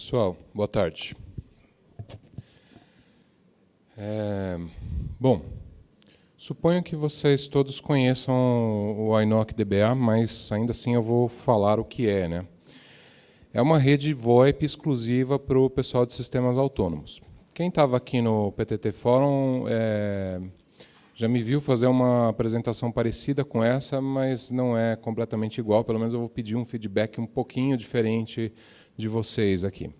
Pessoal, boa tarde. Bom, suponho que vocês todos conheçam o Inoc DBA, mas ainda assim eu vou falar o que é, né? É uma rede VoIP exclusiva para o pessoal de sistemas autônomos. Quem estava aqui no PTT Forum já me viu fazer uma apresentação parecida com essa, mas não é completamente igual. Pelo menos eu vou pedir um feedback um pouquinho diferente de vocês aqui.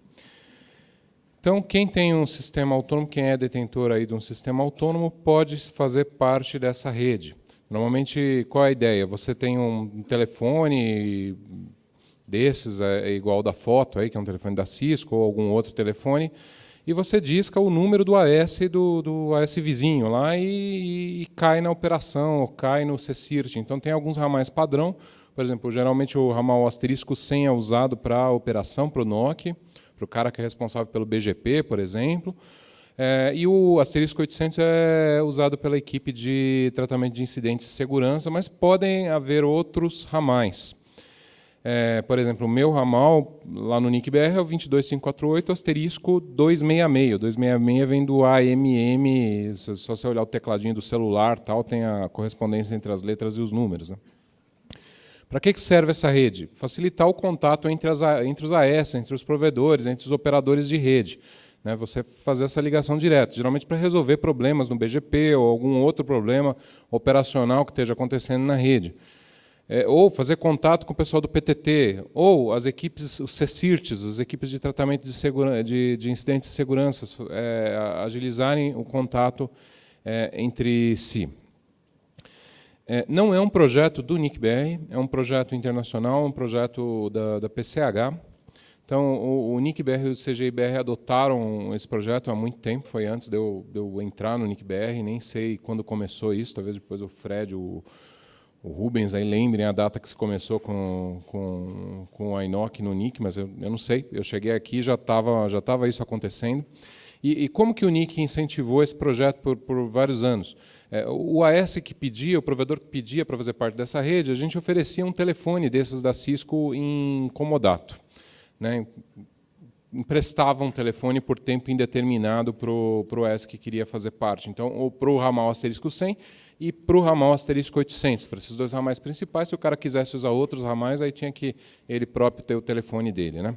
Então, quem tem um sistema autônomo, quem é detentor aí de um sistema autônomo, pode fazer parte dessa rede. Normalmente, qual é a ideia? Você tem um telefone desses, igual da foto, aí, que é um telefone da Cisco, ou algum outro telefone, e você disca o número do AS do AS vizinho lá e cai na operação, ou cai no CSIRT. Então, tem alguns ramais padrão. Por exemplo, geralmente o ramal asterisco 100 é usado para a operação, para o NOC, para o cara que é responsável pelo BGP, por exemplo. E o asterisco 800 é usado pela equipe de tratamento de incidentes de segurança, mas podem haver outros ramais. Por exemplo, o meu ramal, lá no NIC-BR, é o 22548, asterisco 266. 266 vem do AMM, só você olhar o tecladinho do celular, tal, tem a correspondência entre as letras e os números, né? Para que serve essa rede? Facilitar o contato entre os AS, entre os provedores, entre os operadores de rede. Né? Você fazer essa ligação direta, geralmente para resolver problemas no BGP ou algum outro problema operacional que esteja acontecendo na rede. Ou fazer contato com o pessoal do PTT, ou as equipes, os CSIRTs, as equipes de tratamento de incidentes de segurança, agilizarem o contato entre si. Não é um projeto do NIC-BR, é um projeto internacional, um projeto da PCH. Então, o NIC-BR e o CGI-BR adotaram esse projeto há muito tempo, foi antes de eu entrar no NIC-BR, nem sei quando começou isso, talvez depois o Fred, o Rubens aí lembrem a data que se começou com o Inoc no NIC, mas eu não sei, eu cheguei aqui e já estava isso acontecendo. E como que o NIC incentivou esse projeto por vários anos? O AS que pedia, o provedor que pedia para fazer parte dessa rede, a gente oferecia um telefone desses da Cisco em comodato, né? Emprestava um telefone por tempo indeterminado para o AS que queria fazer parte. Então, ou para o ramal asterisco 100 e para o ramal asterisco 800. Para esses dois ramais principais, se o cara quisesse usar outros ramais, aí tinha que ele próprio ter o telefone dele, né?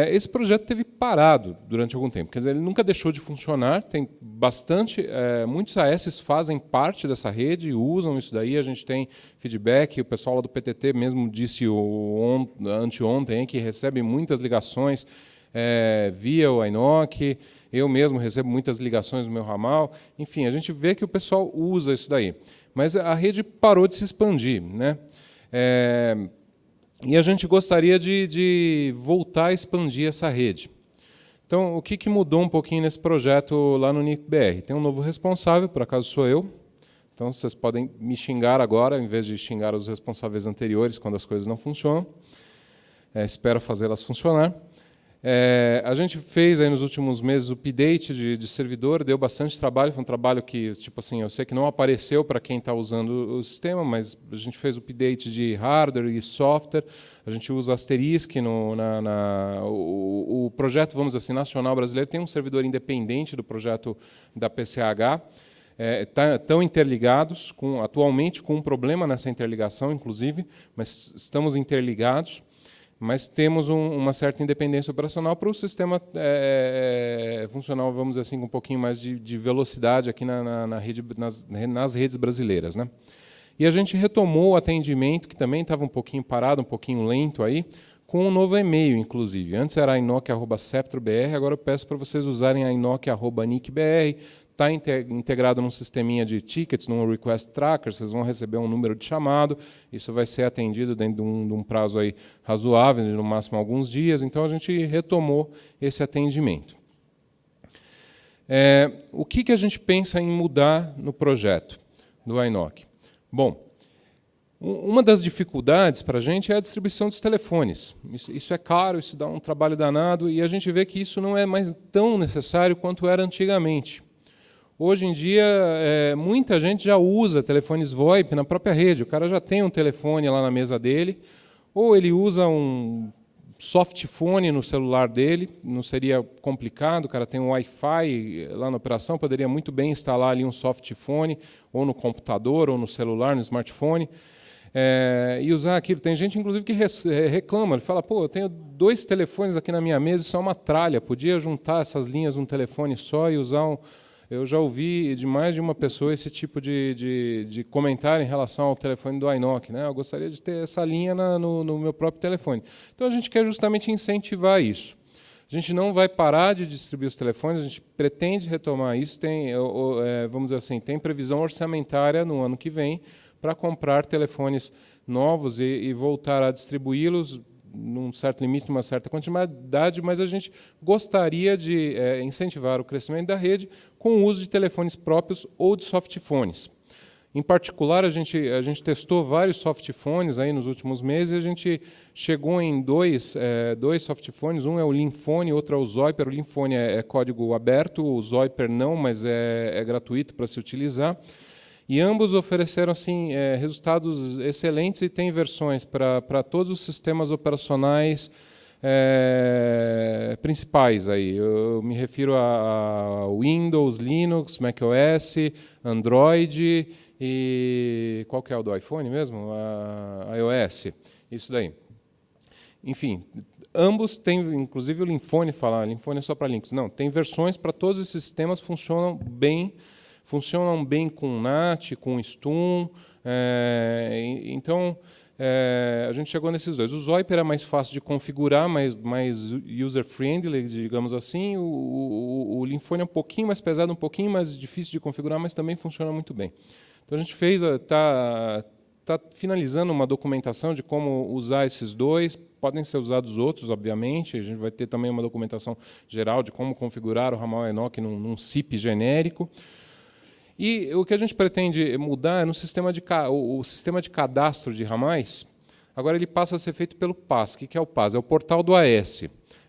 Esse projeto teve parado durante algum tempo, quer dizer, ele nunca deixou de funcionar, tem bastante, muitos AS fazem parte dessa rede, usam isso daí, a gente tem feedback, o pessoal lá do PTT mesmo disse anteontem que recebe muitas ligações via o Inoc, eu mesmo recebo muitas ligações no meu ramal, enfim, a gente vê que o pessoal usa isso daí, mas a rede parou de se expandir, né? E a gente gostaria de voltar a expandir essa rede. Então, o que mudou um pouquinho nesse projeto lá no NIC-BR? Tem um novo responsável, por acaso sou eu. Então, vocês podem me xingar agora, em vez de xingar os responsáveis anteriores, quando as coisas não funcionam. Espero fazê-las funcionar. A gente fez aí nos últimos meses o update de servidor, deu bastante trabalho, foi um trabalho que, tipo assim, eu sei que não apareceu para quem está usando o sistema, mas a gente fez o update de hardware e software, a gente usa Asterisk, o projeto, vamos dizer assim, nacional brasileiro, tem um servidor independente do projeto da PCH, estão interligados, atualmente com um problema nessa interligação, inclusive, mas estamos interligados. Mas temos uma certa independência operacional para o sistema funcional, vamos dizer assim, com um pouquinho mais de velocidade aqui nas redes brasileiras, né? E a gente retomou o atendimento, que também estava um pouquinho parado, um pouquinho lento aí, com um novo e-mail, inclusive. Antes era inoc@septro.br, agora eu peço para vocês usarem a inoc@nic.br, está integrado num sisteminha de tickets, num request tracker, vocês vão receber um número de chamado, isso vai ser atendido dentro de um prazo aí razoável, no máximo alguns dias, então a gente retomou esse atendimento. O que a gente pensa em mudar no projeto do Inoc? Bom, uma das dificuldades para a gente é a distribuição dos telefones. Isso é caro, isso dá um trabalho danado, e a gente vê que isso não é mais tão necessário quanto era antigamente. Hoje em dia, muita gente já usa telefones VoIP na própria rede. O cara já tem um telefone lá na mesa dele, ou ele usa softphone no celular dele, não seria complicado, o cara tem um Wi-Fi lá na operação, poderia muito bem instalar ali um softphone, ou no computador, ou no celular, no smartphone, e usar aquilo. Tem gente, inclusive, que reclama, ele fala, pô, eu tenho 2 telefones aqui na minha mesa, isso é uma tralha, podia juntar essas linhas num telefone só e usar um... Eu já ouvi de mais de uma pessoa esse tipo de comentário em relação ao telefone do iNock, né? Eu gostaria de ter essa linha no meu próprio telefone. Então, a gente quer justamente incentivar isso. A gente não vai parar de distribuir os telefones, a gente pretende retomar isso. Vamos dizer assim, tem previsão orçamentária no ano que vem para comprar telefones novos e voltar a distribuí-los num certo limite, numa certa quantidade, mas a gente gostaria de incentivar o crescimento da rede com o uso de telefones próprios ou de softphones. Em particular, a gente testou vários softphones aí nos últimos meses, e a gente chegou em dois softphones, um é o Linfone, outro é o Zoiper. O Linfone é código aberto, o Zoiper não, mas é gratuito para se utilizar. E ambos ofereceram assim, resultados excelentes e tem versões para todos os sistemas operacionais principais. Aí. Eu me refiro a Windows, Linux, macOS, Android e... Qual que é o do iPhone mesmo? A iOS. Isso daí. Enfim, ambos têm, inclusive o Linfone, Linfone é só para Linux. Não, tem versões para todos esses sistemas, funcionam bem com NAT, com STUM, então a gente chegou nesses dois. O Zoiper é mais fácil de configurar, mais user-friendly, digamos assim. O Linfone é um pouquinho mais pesado, um pouquinho mais difícil de configurar, mas também funciona muito bem. Então a gente está finalizando uma documentação de como usar esses dois. Podem ser usados outros, obviamente. A gente vai ter também uma documentação geral de como configurar o ramal iNock num SIP genérico. E o que a gente pretende mudar é o sistema de cadastro de ramais. Agora ele passa a ser feito pelo PAS. O que é o PAS? É o portal do AS.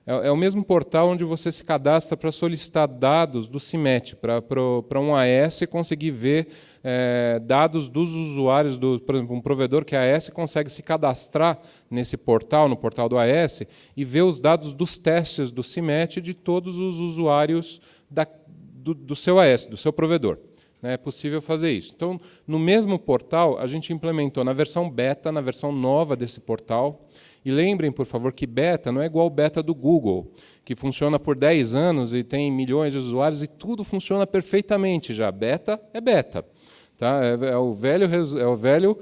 É o mesmo portal onde você se cadastra para solicitar dados do CIMET, para um AS conseguir ver dados dos usuários, por exemplo, um provedor que é AS consegue se cadastrar nesse portal, no portal do AS, e ver os dados dos testes do CIMET de todos os usuários do seu AS, do seu provedor. É possível fazer isso. Então, no mesmo portal, a gente implementou na versão beta, na versão nova desse portal. E lembrem, por favor, que beta não é igual ao beta do Google, que funciona por 10 anos e tem milhões de usuários e tudo funciona perfeitamente já. Beta é beta. Tá? É o velho,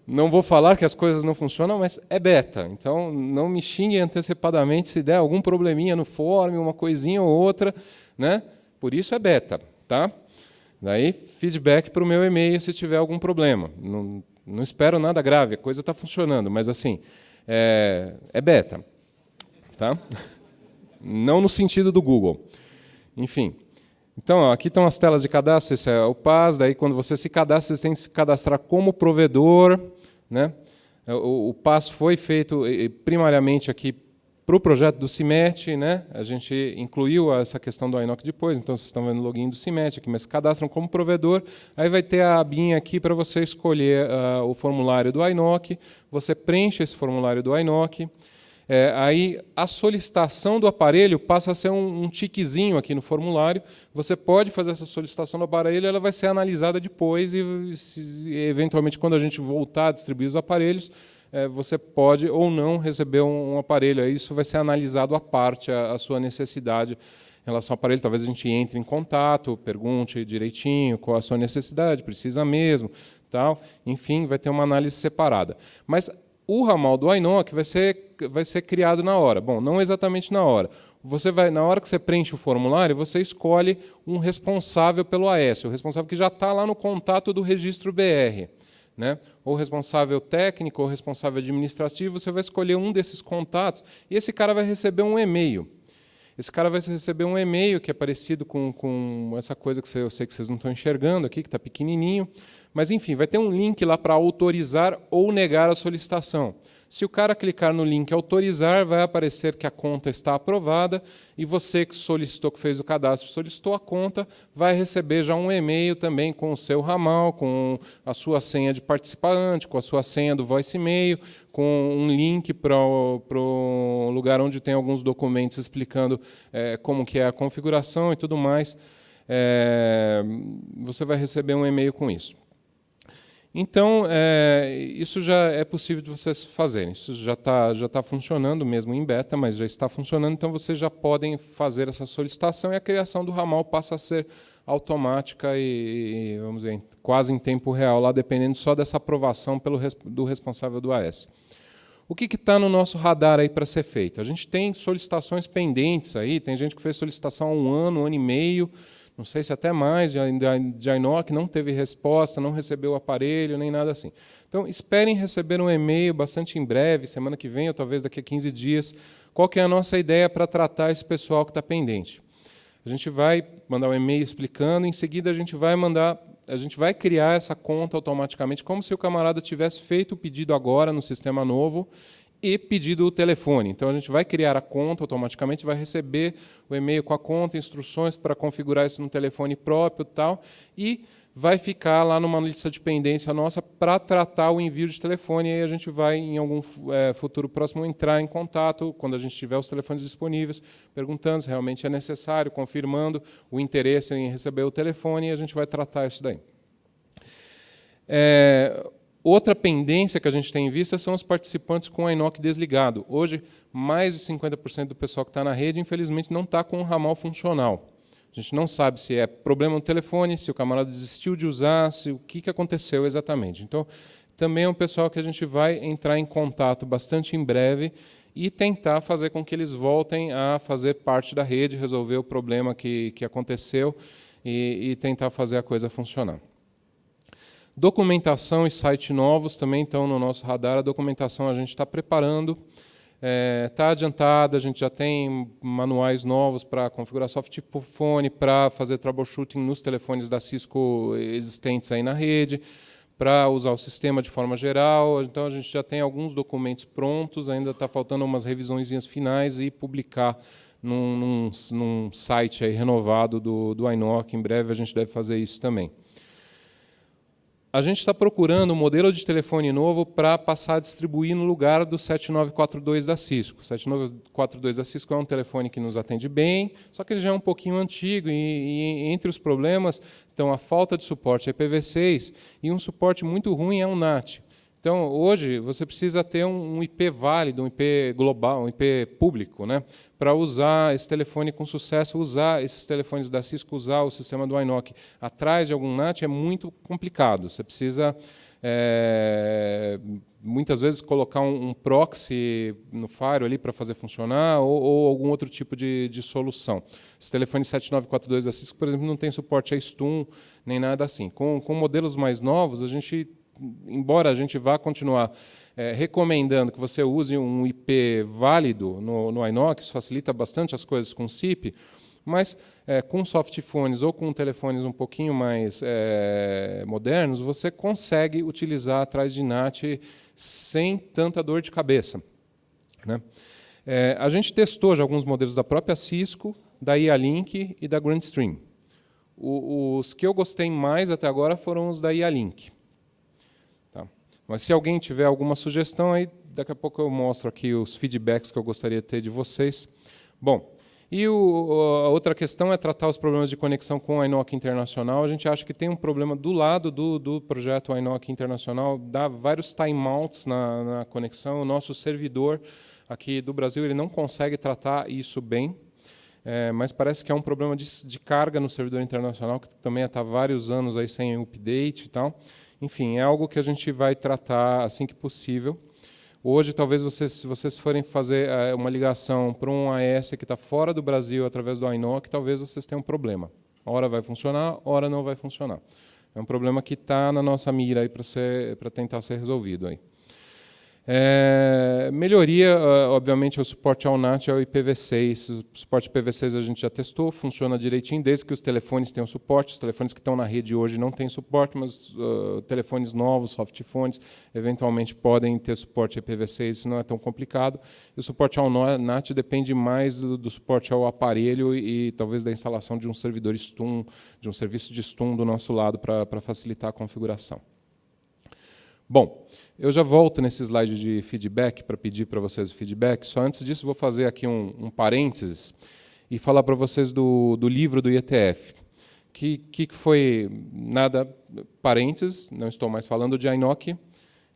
não vou falar que as coisas não funcionam, mas é beta. Então, não me xinguem antecipadamente se der algum probleminha no form, uma coisinha ou outra. Né? Por isso é beta. Tá? Daí, feedback para o meu e-mail se tiver algum problema. Não espero nada grave, a coisa está funcionando, mas assim, é beta. Tá? Não no sentido do Google. Enfim. Então, ó, aqui estão as telas de cadastro, esse é o PAS, daí quando você se cadastra, você tem que se cadastrar como provedor. Né? O PAS foi feito primariamente aqui para o projeto do CIMET, né? A gente incluiu essa questão do iNock depois, então vocês estão vendo o login do CIMET aqui, mas se cadastram como provedor, aí vai ter a abinha aqui para você escolher o formulário do iNock, você preenche esse formulário do iNock, aí a solicitação do aparelho passa a ser um tiquezinho aqui no formulário, você pode fazer essa solicitação do aparelho, ela vai ser analisada depois e eventualmente, quando a gente voltar a distribuir os aparelhos, você pode ou não receber um aparelho. Aí isso vai ser analisado à parte, a sua necessidade em relação ao aparelho. Talvez a gente entre em contato, pergunte direitinho qual a sua necessidade, precisa mesmo, tal. Enfim, vai ter uma análise separada. Mas o ramal do iNock vai ser criado na hora. Bom, não exatamente na hora. Na hora que você preenche o formulário, você escolhe um responsável pelo AS, o responsável que já está lá no contato do registro BR. Né? Ou responsável técnico, ou responsável administrativo, você vai escolher um desses contatos e esse cara vai receber um e-mail. Esse cara vai receber um e-mail que é parecido com essa coisa que eu sei que vocês não estão enxergando aqui, que está pequenininho, mas, enfim, vai ter um link lá para autorizar ou negar a solicitação. Se o cara clicar no link autorizar, vai aparecer que a conta está aprovada e você que solicitou, que fez o cadastro, solicitou a conta, vai receber já um e-mail também com o seu ramal, com a sua senha de participante, com a sua senha do voice e-mail, com um link para o lugar onde tem alguns documentos explicando como que é a configuração e tudo mais. Você vai receber um e-mail com isso. Então, isso já é possível de vocês fazerem. Isso já tá funcionando mesmo em beta, mas já está funcionando, então vocês já podem fazer essa solicitação e a criação do ramal passa a ser automática e vamos dizer, quase em tempo real, lá dependendo só dessa aprovação do responsável do AS. O que está no nosso radar aí para ser feito? A gente tem solicitações pendentes aí, tem gente que fez solicitação há um ano e meio, não sei se até mais, de iNock, não teve resposta, não recebeu o aparelho, nem nada assim. Então, esperem receber um e-mail bastante em breve, semana que vem, ou talvez daqui a 15 dias, qual que é a nossa ideia para tratar esse pessoal que está pendente. A gente vai mandar um e-mail explicando, em seguida a gente vai criar essa conta automaticamente, como se o camarada tivesse feito o pedido agora no sistema novo, e pedido o telefone. Então, a gente vai criar a conta automaticamente, vai receber o e-mail com a conta, instruções para configurar isso no telefone próprio tal, e vai ficar lá numa lista de pendência nossa para tratar o envio de telefone, e aí a gente vai, em algum futuro próximo, entrar em contato, quando a gente tiver os telefones disponíveis, perguntando se realmente é necessário, confirmando o interesse em receber o telefone, e a gente vai tratar isso daí. Outra pendência que a gente tem em vista são os participantes com o iNock desligado. Hoje, mais de 50% do pessoal que está na rede, infelizmente, não está com o ramal funcional. A gente não sabe se é problema no telefone, se o camarada desistiu de usar, o que aconteceu exatamente. Então, também é um pessoal que a gente vai entrar em contato bastante em breve e tentar fazer com que eles voltem a fazer parte da rede, resolver o problema que aconteceu e tentar fazer a coisa funcionar. Documentação e site novos também estão no nosso radar. A documentação a gente está preparando, está adiantada, a gente já tem manuais novos para configurar softphone, para fazer troubleshooting nos telefones da Cisco existentes aí na rede, para usar o sistema de forma geral. Então, a gente já tem alguns documentos prontos, ainda está faltando umas revisõezinhas finais e publicar num site aí renovado do iNock. Em breve a gente deve fazer isso também. A gente está procurando um modelo de telefone novo para passar a distribuir no lugar do 7942 da Cisco. O 7942 da Cisco é um telefone que nos atende bem, só que ele já é um pouquinho antigo e entre os problemas estão a falta de suporte a IPv6 e um suporte muito ruim é o NAT. Então, hoje, você precisa ter um IP válido, um IP global, um IP público, né, para usar esse telefone com sucesso, usar esses telefones da Cisco, usar o sistema do iNock atrás de algum NAT é muito complicado. Você precisa, muitas vezes, colocar um proxy no firewall ali para fazer funcionar ou algum outro tipo de solução. Esse telefone 7942 da Cisco, por exemplo, não tem suporte a STUM, nem nada assim. Com modelos mais novos, embora a gente vá continuar recomendando que você use um IP válido no iNock, isso facilita bastante as coisas com SIP, mas com softphones ou com telefones um pouquinho mais modernos, você consegue utilizar atrás de NAT sem tanta dor de cabeça, né? A gente testou já alguns modelos da própria Cisco, da Ialink e da Grandstream. Os que eu gostei mais até agora foram os da Ialink. Mas se alguém tiver alguma sugestão, aí daqui a pouco eu mostro aqui os feedbacks que eu gostaria de ter de vocês. Bom, e a outra questão é tratar os problemas de conexão com o iNock Internacional. A gente acha que tem um problema do lado do projeto iNock Internacional, dá vários timeouts na conexão. O nosso servidor aqui do Brasil ele não consegue tratar isso bem, mas parece que é um problema de carga no servidor internacional, que também está há vários anos aí sem update e tal. Enfim, é algo que a gente vai tratar assim que possível. Hoje, talvez se vocês forem fazer uma ligação para um AS que está fora do Brasil através do iNock, talvez vocês tenham um problema. Hora vai funcionar, hora não vai funcionar. É um problema que está na nossa mira para tentar ser resolvido aí. Melhoria, obviamente, é o suporte ao NAT e ao IPv6. O suporte IPv6 a gente já testou, funciona direitinho, desde que os telefones tenham suporte. Os telefones que estão na rede hoje não têm suporte, mas telefones novos, softphones, eventualmente podem ter suporte a IPv6, isso não é tão complicado. E o suporte ao NAT depende mais do suporte ao aparelho e talvez da instalação de um servidor STUM, de um serviço de STUM do nosso lado para facilitar a configuração. Bom, eu já volto nesse slide de feedback para pedir para vocês o feedback. Só antes disso, vou fazer aqui um parênteses e falar para vocês do livro do IETF. Que foi nada, parênteses, não estou mais falando de INOC.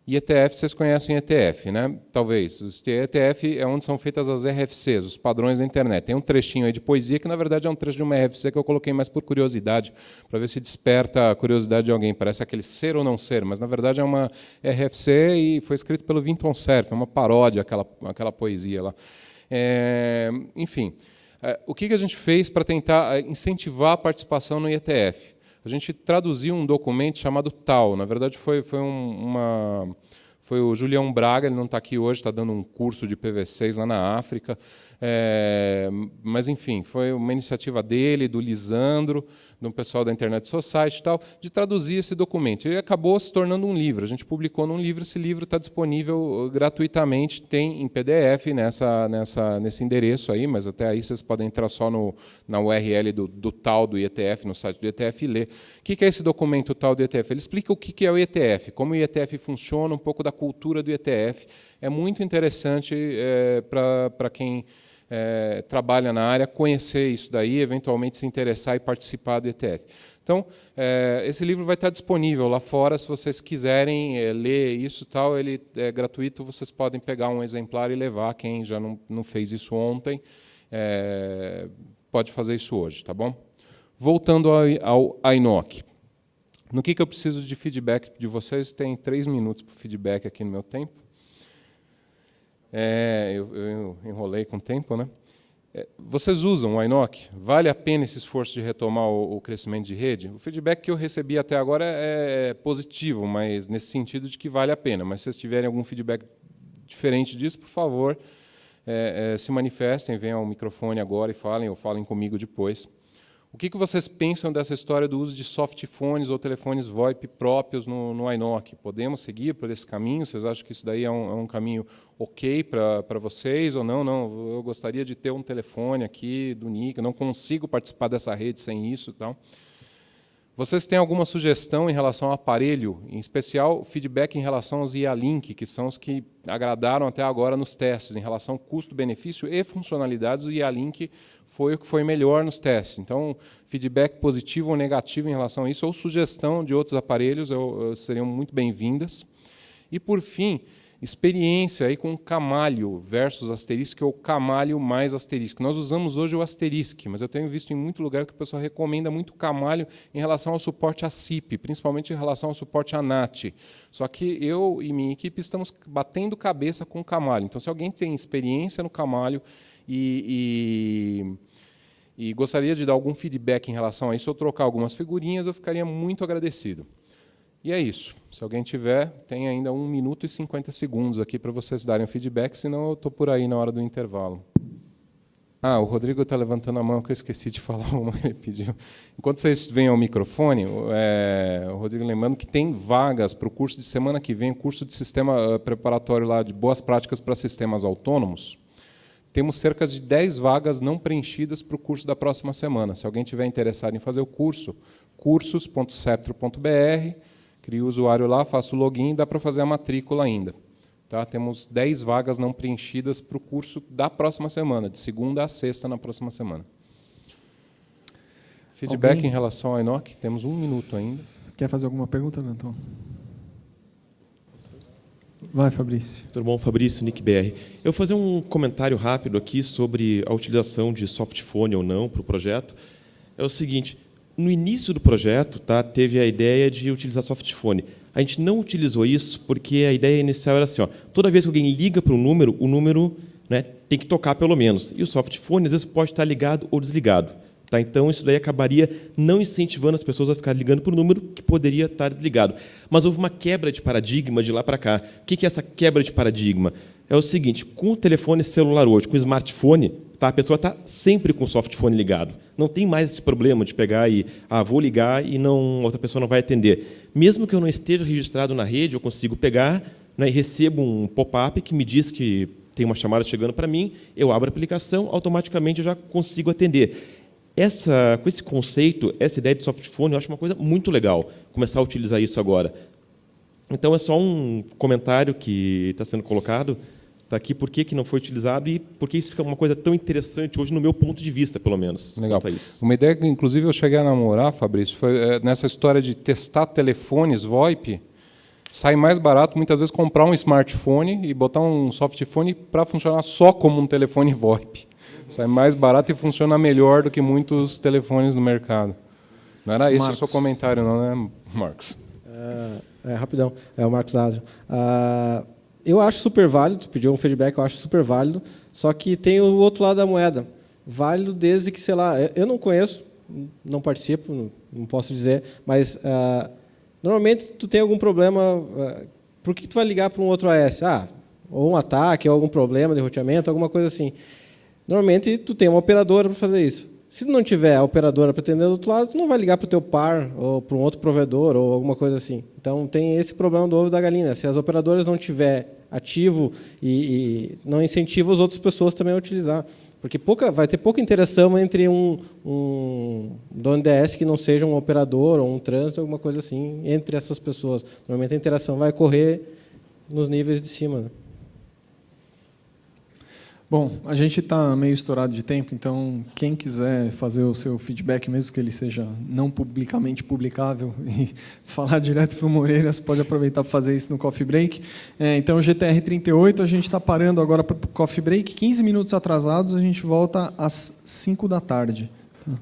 IETF, vocês conhecem IETF, né? Talvez. O IETF é onde são feitas as RFCs, os padrões da internet. Tem um trechinho aí de poesia, que na verdade é um trecho de uma RFC que eu coloquei mais por curiosidade, para ver se desperta a curiosidade de alguém. Parece aquele ser ou não ser, mas na verdade é uma RFC e foi escrito pelo Vinton Cerf, é uma paródia, aquela poesia lá. Enfim, o que a gente fez para tentar incentivar a participação no IETF? A gente traduziu um documento chamado TAL. Na verdade, foi o Julião Braga, ele não está aqui hoje, está dando um curso de IPv6 lá na África. Mas, enfim, foi uma iniciativa dele, do Lisandro, do pessoal da Internet Society e tal, de traduzir esse documento. Ele acabou se tornando um livro. A gente publicou num livro, esse livro está disponível gratuitamente, tem em PDF nesse endereço aí, mas até aí vocês podem entrar só na URL do TAL do IETF, no site do IETF, e ler. O que é esse documento TAL do IETF? Ele explica o que é o IETF, como o IETF funciona, um pouco da cultura do IETF. É muito interessante para quem trabalha na área, conhecer isso daí, eventualmente se interessar e participar do IETF. Então, esse livro vai estar disponível lá fora, se vocês quiserem ler isso e tal, ele é gratuito, vocês podem pegar um exemplar e levar, quem já não fez isso ontem, pode fazer isso hoje, tá bom? Voltando ao INOC. No que eu preciso de feedback de vocês? Tem 3 minutos para feedback aqui no meu tempo. Eu enrolei com o tempo, né? Vocês usam o INOC? Vale a pena esse esforço de retomar o crescimento de rede? O feedback que eu recebi até agora é positivo, mas nesse sentido de que vale a pena. Mas se vocês tiverem algum feedback diferente disso, por favor, se manifestem, venham ao microfone agora e falem, ou falem comigo depois. O que vocês pensam dessa história do uso de softphones ou telefones VoIP próprios no INOC? Podemos seguir por esse caminho? Vocês acham que isso daí é um caminho ok para vocês ou não? Não, eu gostaria de ter um telefone aqui do NIC, eu não consigo participar dessa rede sem isso e tal. Vocês têm alguma sugestão em relação ao aparelho, em especial feedback em relação aos IA-Link, que são os que agradaram até agora nos testes, em relação ao custo-benefício e funcionalidades, o IA-Link foi o que foi melhor nos testes. Então, feedback positivo ou negativo em relação a isso, ou sugestão de outros aparelhos, seriam muito bem-vindas. E, por fim, experiência aí com o Camalho versus Asterisk ou Camalho mais Asterisk. Nós usamos hoje o Asterisk, mas eu tenho visto em muito lugar que o pessoal recomenda muito o Camalho em relação ao suporte a SIP, principalmente em relação ao suporte a NAT. Só que eu e minha equipe estamos batendo cabeça com o Camalho. Então, se alguém tem experiência no Camalho e gostaria de dar algum feedback em relação a isso, ou trocar algumas figurinhas, eu ficaria muito agradecido. E é isso. Se alguém tiver, tem ainda 1 minuto e 50 segundos aqui para vocês darem o feedback, senão eu estou por aí na hora do intervalo. O Rodrigo está levantando a mão, que eu esqueci de falar uma que ele pediu. Enquanto vocês vêm ao microfone, o Rodrigo lembrando que tem vagas para o curso de semana que vem, o curso de sistema preparatório lá de boas práticas para sistemas autônomos. Temos cerca de 10 vagas não preenchidas para o curso da próxima semana. Se alguém tiver interessado em fazer o curso, cursos.septro.br, crie o usuário lá, faça o login, dá para fazer a matrícula ainda. Tá? Temos 10 vagas não preenchidas para o curso da próxima semana, de segunda a sexta na próxima semana. Feedback em relação ao INOC, temos 1 minuto ainda. Quer fazer alguma pergunta, Danton? Vai, Fabrício. Tudo bom, Fabrício, NICBR. Eu vou fazer um comentário rápido aqui sobre a utilização de softphone ou não para o projeto. É o seguinte, no início do projeto, teve a ideia de utilizar softphone. A gente não utilizou isso porque a ideia inicial era assim, toda vez que alguém liga para o número, tem que tocar pelo menos. E o softphone, às vezes, pode estar ligado ou desligado. Tá? Então, isso daí acabaria não incentivando as pessoas a ficar ligando para o número que poderia estar desligado. Mas houve uma quebra de paradigma de lá para cá. O que é essa quebra de paradigma? É o seguinte, com o telefone celular hoje, com o smartphone, tá, a pessoa está sempre com o softphone ligado. Não tem mais esse problema de pegar e vou ligar e outra pessoa não vai atender. Mesmo que eu não esteja registrado na rede, eu consigo pegar, né, e recebo um pop-up que me diz que tem uma chamada chegando para mim, eu abro a aplicação, automaticamente eu já consigo atender. Com esse conceito, essa ideia de softphone, eu acho uma coisa muito legal, começar a utilizar isso agora. Então, é só um comentário que está sendo colocado, está aqui, por que não foi utilizado e por que isso fica uma coisa tão interessante hoje, no meu ponto de vista, pelo menos. Legal. Uma ideia que, inclusive, eu cheguei a namorar, Fabrício, foi nessa história de testar telefones VoIP, sai mais barato, muitas vezes, comprar um smartphone e botar um softphone para funcionar só como um telefone VoIP. Sai mais barato e funciona melhor do que muitos telefones no mercado. Não era esse o seu comentário, não, né, Marcos? Rapidão. É o Marcos Adrian. Eu acho super válido, tu pediu um feedback, eu acho super válido, só que tem o outro lado da moeda. Válido desde que, sei lá, eu não conheço, não participo, não posso dizer, mas normalmente tu tem algum problema, por que tu vai ligar para um outro AS? Ou um ataque, ou algum problema de roteamento, alguma coisa assim. Normalmente, tu tem uma operadora para fazer isso. Se tu não tiver a operadora para atender do outro lado, tu não vai ligar para o teu par ou para um outro provedor ou alguma coisa assim. Então, tem esse problema do ovo da galinha. Se as operadoras não tiver ativo e não incentiva as outras pessoas também a utilizar. Porque vai ter pouca interação entre um dono de DS que não seja um operador ou um trânsito, alguma coisa assim, entre essas pessoas. Normalmente, a interação vai ocorrer nos níveis de cima, né? Bom, a gente está meio estourado de tempo, então quem quiser fazer o seu feedback, mesmo que ele seja não publicamente publicável, e falar direto para o Moreiras, pode aproveitar para fazer isso no Coffee Break. Então, GTR 38, a gente está parando agora para o Coffee Break, 15 minutos atrasados, a gente volta às 5 da tarde. Tá?